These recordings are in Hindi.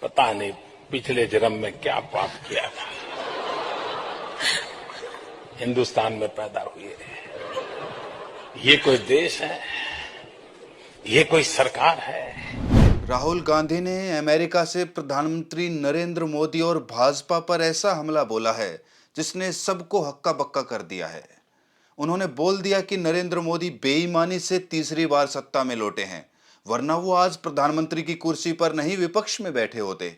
पता नहीं पिछले जन्म में क्या पाप किया था, हिंदुस्तान में पैदा हुए। ये कोई देश है? ये कोई सरकार है? राहुल गांधी ने अमेरिका से प्रधानमंत्री नरेंद्र मोदी और भाजपा पर ऐसा हमला बोला है जिसने सबको हक्का बक्का कर दिया है। उन्होंने बोल दिया कि नरेंद्र मोदी बेईमानी से तीसरी बार सत्ता में लौटे हैं, वरना वो आज प्रधानमंत्री की कुर्सी पर नहीं विपक्ष में बैठे होते।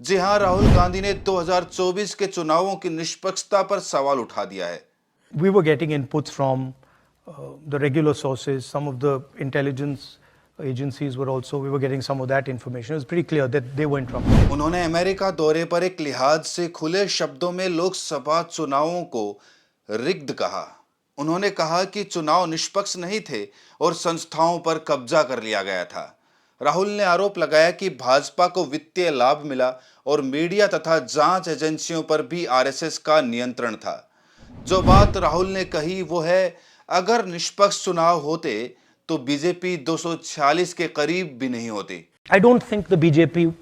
जी हां, राहुल गांधी ने 2024 के चुनावों की निष्पक्षता पर सवाल उठा दिया है। We were getting inputs from the regular sources, some of the intelligence agencies were also, we were getting some of that information. It was pretty clear that they were in trouble. उन्होंने अमेरिका दौरे पर एक लिहाज से खुले शब्दों में लोकसभा चुनावों को रिग्ड कहा। उन्होंने कहा कि चुनाव निष्पक्ष नहीं थे और संस्थाओं पर कब्जा कर लिया गया था। राहुल ने आरोप लगाया कि भाजपा को वित्तीय लाभ मिला और मीडिया तथा जांच एजेंसियों पर भी आरएसएस का नियंत्रण था। जो बात राहुल ने कही वो है, अगर निष्पक्ष चुनाव होते तो बीजेपी 246 के करीब भी नहीं होती। I don't think the BJP,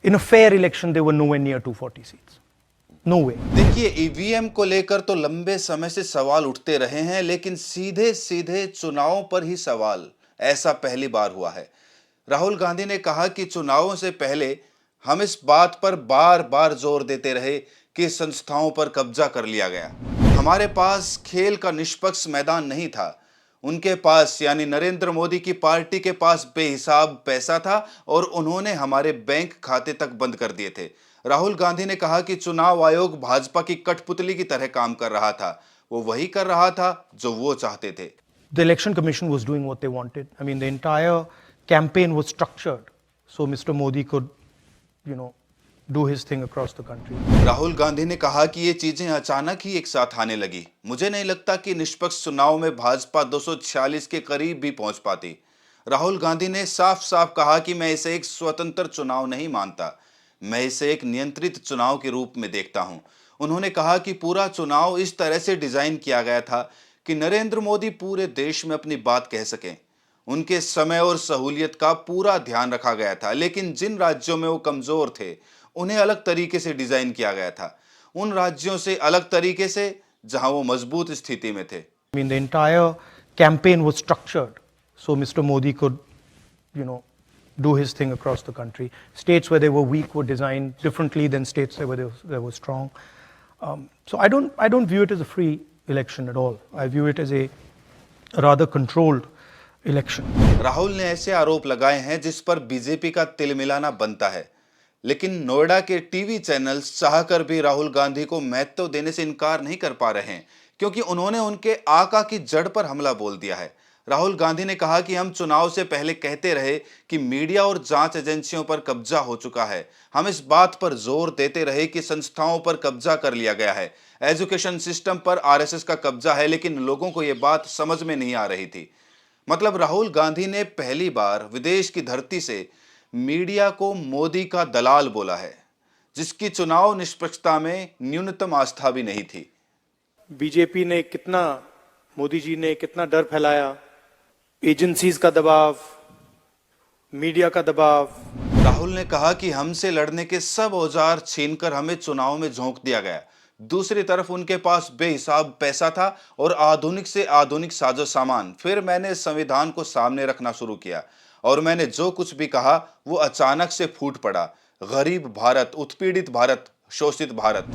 in a fair election, they were nowhere near 240 seats. No way. देखिए, ईवीएम को लेकर तो लंबे समय से सवाल उठते रहे हैं, लेकिन सीधे सीधे चुनावों पर ही सवाल ऐसा पहली बार हुआ है। राहुल गांधी ने कहा कि चुनावों से पहले हम इस बात पर बार बार जोर देते रहे कि संस्थाओं पर कब्जा कर लिया गया। हमारे पास खेल का निष्पक्ष मैदान नहीं था। उनके पास यानी नरेंद्र मोदी की पार्टी के पास बेहिसाब पैसा था और उन्होंने हमारे बैंक खाते तक बंद कर दिए थे। राहुल गांधी ने कहा कि चुनाव आयोग भाजपा की कठपुतली की तरह काम कर रहा था। वो वही कर रहा था जो वो चाहते थे। The election commission was doing what they wanted. I mean, the entire campaign was structured so Mr. Modi could, do his thing across the country. Rahul Gandhi ने कहा कि ये चीजें अचानक ही एक साथ आने लगी। मुझे नहीं लगता कि निष्पक्ष चुनाव में भाजपा 246 के करीब भी पहुंच पाती। राहुल गांधी ने साफ साफ कहा कि मैं इसे एक स्वतंत्र चुनाव नहीं मानता, मैं इसे एक नियंत्रित चुनाव के रूप में देखता हूं। उन्होंने कहा कि पूरा चुनाव इस तरह से डिजाइन किया गया था कि नरेंद्र मोदी पूरे देश में अपनी बात कह सकें। उनके समय और सहूलियत का पूरा ध्यान रखा गया था, लेकिन जिन राज्यों में वो कमजोर थे उन्हें अलग तरीके से डिजाइन किया गया था, उन राज्यों से अलग तरीके से जहां वो मजबूत स्थिति में थे। I mean, the entire campaign was structured so Mr. Modi could, do his thing across the country. States where they were weak were designed differently than states where they were strong. So I don't view it as a free election at all. I view it as a rather controlled election. Rahul ने ऐसे आरोप लगाए हैं जिस पर बीजेपी का तिल मिलाना बनता है, लेकिन नोएडा के टीवी चैनल्स चाहकर भी राहुल गांधी को महत्व देने से इनकार नहीं कर पा रहे हैं, क्योंकि उन्होंने उनके आका की जड़ पर हमला बोल दिया है। राहुल गांधी ने कहा कि हम चुनाव से पहले कहते रहे कि मीडिया और जांच एजेंसियों पर कब्जा हो चुका है। हम इस बात पर जोर देते रहे कि संस्थाओं पर कब्जा कर लिया गया है, एजुकेशन सिस्टम पर आरएसएस का कब्जा है, लेकिन लोगों को यह बात समझ में नहीं आ रही थी। मतलब राहुल गांधी ने पहली बार विदेश की धरती से मीडिया को मोदी का दलाल बोला है, जिसकी चुनाव निष्पक्षता में न्यूनतम आस्था भी नहीं थी। बीजेपी ने कितना, मोदी जी ने कितना डर फैलाया, एजेंसीज का दबाव, मीडिया का दबाव। राहुल ने कहा कि हमसे लड़ने के सब औजार छीनकर हमें चुनाव में झोंक दिया गया। दूसरी तरफ उनके पास बेहिसाब पैसा था और आधुनिक से आधुनिक साजो सामान। फिर मैंने संविधान को सामने रखना शुरू किया और मैंने जो कुछ भी कहा वो अचानक से फूट पड़ा। गरीब भारत, उत्पीड़ित भारत, शोषित भारत।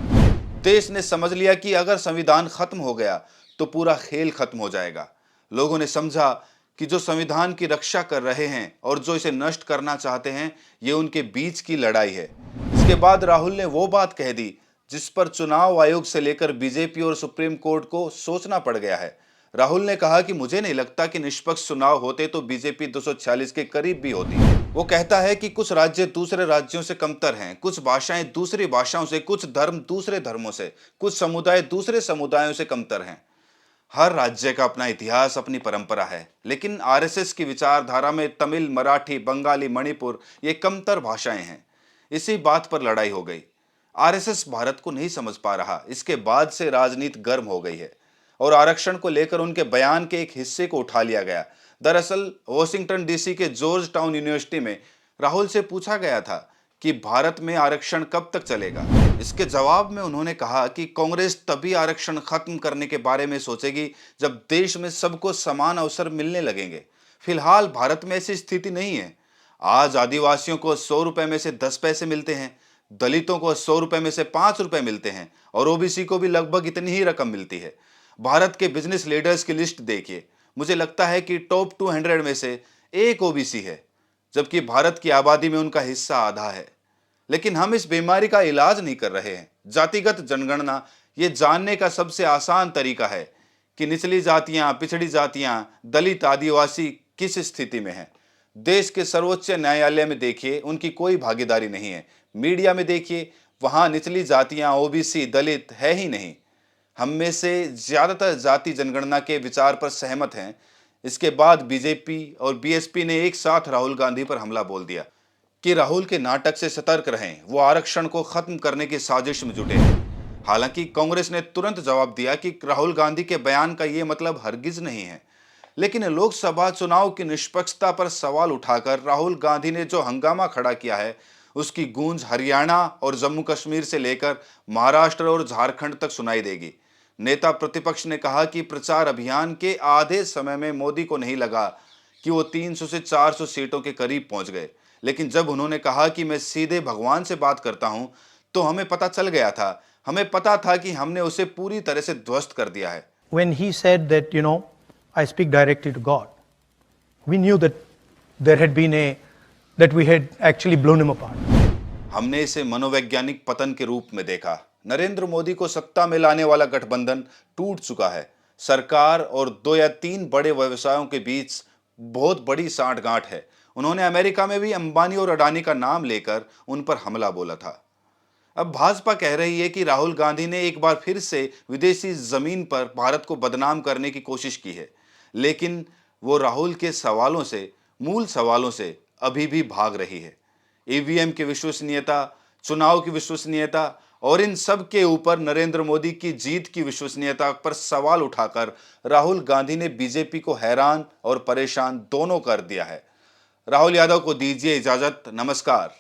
देश ने समझ लिया कि अगर संविधान खत्म हो गया तो पूरा खेल खत्म हो जाएगा। लोगों ने समझा कि जो संविधान की रक्षा कर रहे हैं और जो इसे नष्ट करना चाहते हैं, ये उनके बीच की लड़ाई है। इसके बाद राहुल ने वो बात कह दी जिस पर चुनाव आयोग से लेकर बीजेपी और सुप्रीम कोर्ट को सोचना पड़ गया है। राहुल ने कहा कि मुझे नहीं लगता कि निष्पक्ष चुनाव होते तो बीजेपी 246 के करीब भी होती। वो कहता है कि कुछ राज्य दूसरे राज्यों से कमतर हैं, कुछ भाषाएं दूसरी भाषाओं से, कुछ धर्म दूसरे धर्मों से, कुछ समुदाय दूसरे समुदायों से कमतर हैं। हर राज्य का अपना इतिहास, अपनी परंपरा है, लेकिन आरएसएस की विचारधारा में तमिल, मराठी, बंगाली, मणिपुर ये कमतर भाषाएं हैं। इसी बात पर लड़ाई हो गई। आरएसएस भारत को नहीं समझ पा रहा। इसके बाद से राजनीति गर्म हो गई है और आरक्षण को लेकर उनके बयान के एक हिस्से को उठा लिया गया। दरअसल वॉशिंगटन डीसी के जॉर्ज टाउन यूनिवर्सिटी में राहुल से पूछा गया था कि भारत में आरक्षण कब तक चलेगा। इसके जवाब में उन्होंने कहा कि कांग्रेस तभी आरक्षण खत्म करने के बारे में सोचेगी जब देश में सबको समान अवसर मिलने लगेंगे। फिलहाल भारत में ऐसी स्थिति नहीं है। आज आदिवासियों को 100 रुपए में से 10 पैसे मिलते हैं, दलितों को 100 रुपए में से 5 रुपए मिलते हैं और ओबीसी को भी लगभग इतनी ही रकम मिलती है। भारत के बिजनेस लीडर्स की लिस्ट देखिए, मुझे लगता है कि टॉप 200 में से एक ओबीसी है, जबकि भारत की आबादी में उनका हिस्सा आधा है। लेकिन हम इस बीमारी का इलाज नहीं कर रहे हैं। जातिगत जनगणना ये जानने का सबसे आसान तरीका है कि निचली जातियां, पिछड़ी जातियां, दलित, आदिवासी किस स्थिति में हैं। देश के सर्वोच्च न्यायालय में देखिए, उनकी कोई भागीदारी नहीं है। मीडिया में देखिए, वहां निचली जातियां, ओबीसी, दलित है ही नहीं। हम में से ज्यादातर जाति जनगणना के विचार पर सहमत हैं। इसके बाद बीजेपी और बीएसपी ने एक साथ राहुल गांधी पर हमला बोल दिया कि राहुल के नाटक से सतर्क रहें, वो आरक्षण को खत्म करने की साजिश में जुटे हैं। हालांकि कांग्रेस ने तुरंत जवाब दिया कि राहुल गांधी के बयान का ये मतलब हरगिज नहीं है। लेकिन लोकसभा चुनाव की निष्पक्षता पर सवाल उठाकर राहुल गांधी ने जो हंगामा खड़ा किया है, उसकी गूंज हरियाणा और जम्मू कश्मीर से लेकर महाराष्ट्र और झारखंड तक सुनाई देगी। नेता प्रतिपक्ष ने कहा कि प्रचार अभियान के आधे समय में मोदी को नहीं लगा कि वो 300 से 400 सीटों के करीब पहुंच गए। लेकिन जब उन्होंने कहा कि मैं सीधे भगवान से बात करता हूं, तो हमें पता चल गया था, हमें पता था कि हमने उसे पूरी तरह से ध्वस्त कर दिया है। When he said that, I speak directly to God, we knew that we had actually blown him apart. हमने इसे मनोवैज्ञानिक पतन के रूप में देखा। नरेंद्र मोदी को सत्ता में लाने वाला गठबंधन टूट चुका है। सरकार और 2 या 3 बड़े व्यवसायों के बीच बहुत बड़ी सांठगांठ है। उन्होंने अमेरिका में भी अंबानी और अडानी का नाम लेकर उन पर हमला बोला था। अब भाजपा कह रही है कि राहुल गांधी ने एक बार फिर से विदेशी जमीन पर भारत को बदनाम करने की कोशिश की है। लेकिन वो राहुल के सवालों से, मूल सवालों से अभी भी भाग रही है। ईवीएम की विश्वसनीयता, चुनाव की विश्वसनीयता और इन सब के ऊपर नरेंद्र मोदी की जीत की विश्वसनीयता पर सवाल उठाकर राहुल गांधी ने बीजेपी को हैरान और परेशान दोनों कर दिया है। राहुल यादव को दीजिए इजाजत। नमस्कार।